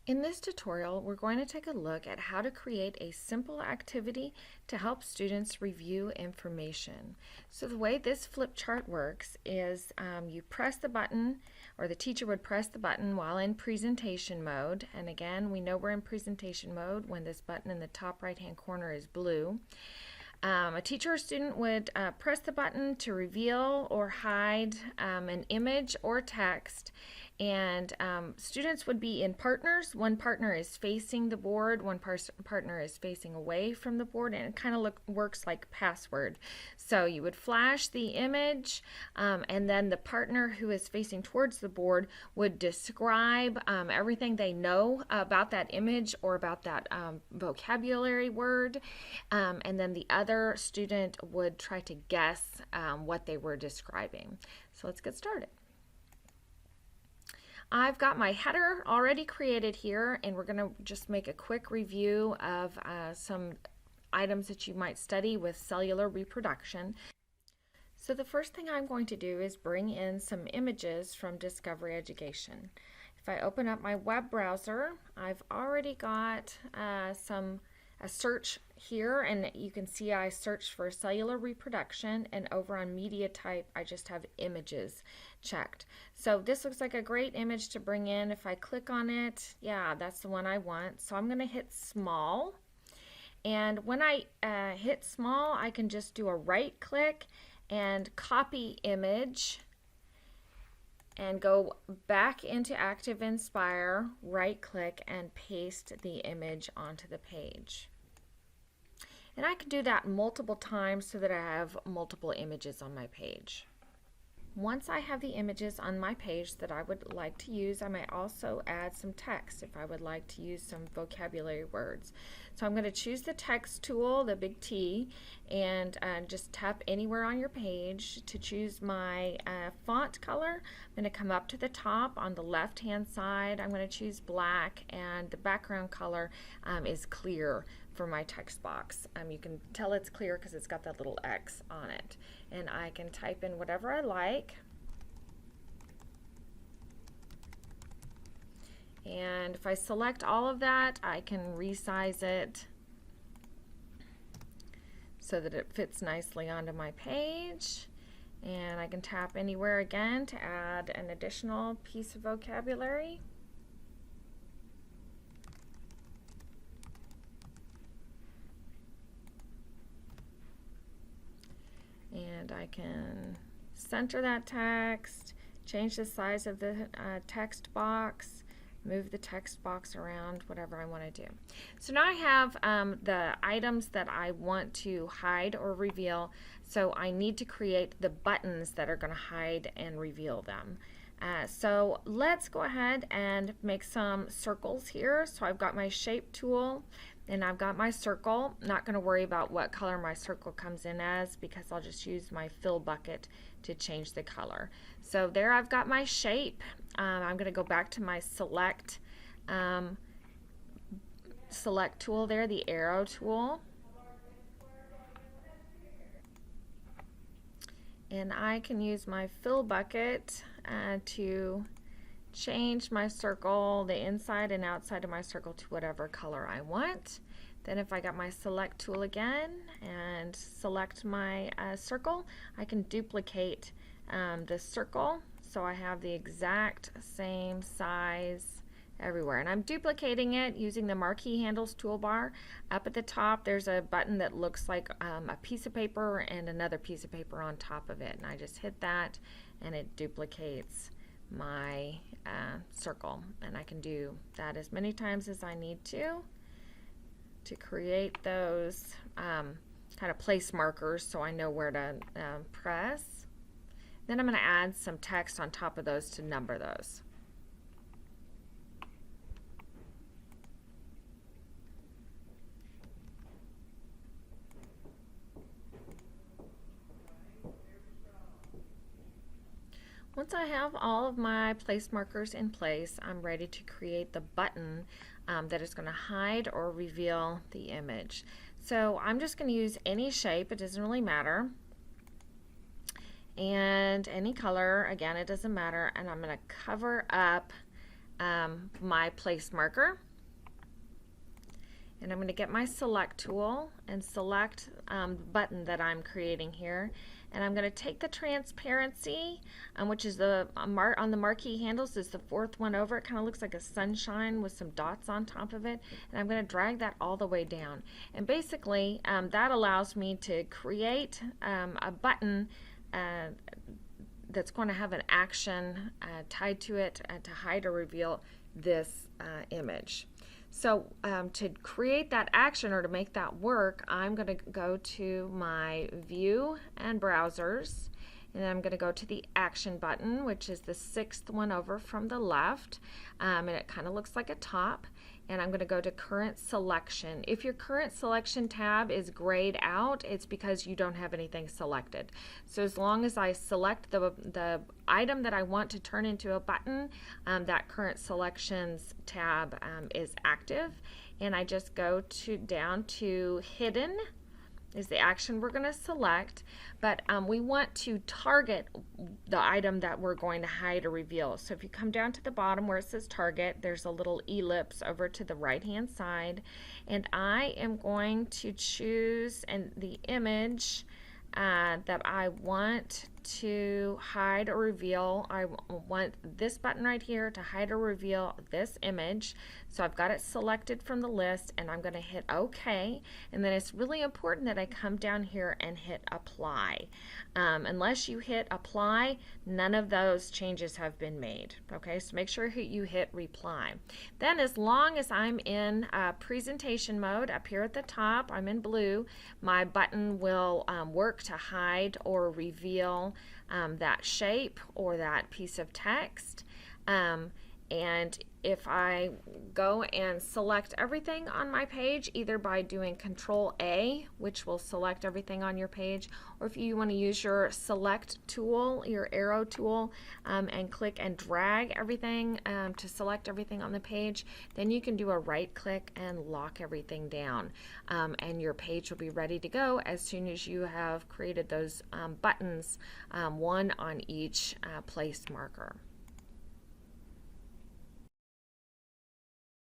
In this tutorial, we're going to take a look at how to create a simple activity to help students review information. So the way this flip chart works is you press the button, or the teacher would press the button while in presentation mode. And again, we know we're in presentation mode when this button in the top right-hand corner is blue. A teacher or student would press the button to reveal or hide an image or text, and students would be in partners. One partner is facing the board, one partner is facing away from the board, and it kind of works like password. So you would flash the image, and then the partner who is facing towards the board would describe everything they know about that image or about that vocabulary word, and then the other student would try to guess what they were describing. So let's get started. I've got my header already created here, and we're going to just make a quick review of some items that you might study with cellular reproduction. So the first thing I'm going to do is bring in some images from Discovery Education. If I open up my web browser, I've already got a search here, and you can see I searched for cellular reproduction, and over on media type I just have images checked. So this looks like a great image to bring in. If I click on it, yeah, that's the one I want. So I'm going to hit small, and when I hit small, I can just do a right click and copy image and go back into ActivInspire, right click, and paste the image onto the page. And I can do that multiple times so that I have multiple images on my page. Once I have the images on my page that I would like to use, I might also add some text if I would like to use some vocabulary words. So I'm going to choose the text tool, the big T, and just tap anywhere on your page to choose my font color. I'm going to come up to the top on the left hand side. I'm going to choose black, and the background color is clear for my text box. You can tell it's clear because it's got that little X on it. And I can type in whatever I like. And if I select all of that, I can resize it so that it fits nicely onto my page. And I can tap anywhere again to add an additional piece of vocabulary. And I can center that text, change the size of the text box, move the text box around, whatever I want to do. So now I have the items that I want to hide or reveal, so I need to create the buttons that are going to hide and reveal them. So let's go ahead and make some circles here. So I've got my shape tool, and I've got my circle. Not going to worry about what color my circle comes in as, because I'll just use my fill bucket to change the color. So there I've got my shape. I'm going to go back to my select tool there, the arrow tool. And I can use my fill bucket to change my circle, the inside and outside of my circle, to whatever color I want. Then if I got my select tool again and select my circle, I can duplicate the circle so I have the exact same size everywhere. And I'm duplicating it using the marquee handles toolbar. Up at the top there's a button that looks like a piece of paper and another piece of paper on top of it, and I just hit that and it duplicates my circle, and I can do that as many times as I need to create those kind of place markers so I know where to press. Then I'm going to add some text on top of those to number those. Once I have all of my place markers in place, I'm ready to create the button that is going to hide or reveal the image. So I'm just going to use any shape, it doesn't really matter, and any color, again, it doesn't matter, and I'm going to cover up my place marker. And I'm going to get my select tool and select the button that I'm creating here. And I'm going to take the transparency, which is the on the marquee handles is the fourth one over. It kind of looks like a sunshine with some dots on top of it. And I'm going to drag that all the way down. And basically that allows me to create a button that's going to have an action tied to it to hide or reveal this image. So to create that action or to make that work, I'm going to go to my View and Browsers, and I'm going to go to the Action button, which is the sixth one over from the left, and it kind of looks like a top. And I'm going to go to Current Selection. If your Current Selection tab is grayed out, it's because you don't have anything selected. So as long as I select the item that I want to turn into a button, that Current Selections tab is active. And I just go down to Hidden is the action we're going to select, but we want to target the item that we're going to hide or reveal. So if you come down to the bottom where it says target, there's a little ellipse over to the right hand side, and I am going to choose the image that I want to hide or reveal. I want this button right here to hide or reveal this image. So I've got it selected from the list, and I'm going to hit OK. And then it's really important that I come down here and hit apply. Unless you hit apply, none of those changes have been made. Okay, so make sure you hit reply. Then as long as I'm in presentation mode up here at the top, I'm in blue, my button will work to hide or reveal that shape or that piece of text. And if I go and select everything on my page, either by doing Control A, which will select everything on your page, or if you want to use your select tool, your arrow tool, and click and drag everything to select everything on the page, then you can do a right click and lock everything down. And your page will be ready to go as soon as you have created those buttons, one on each place marker.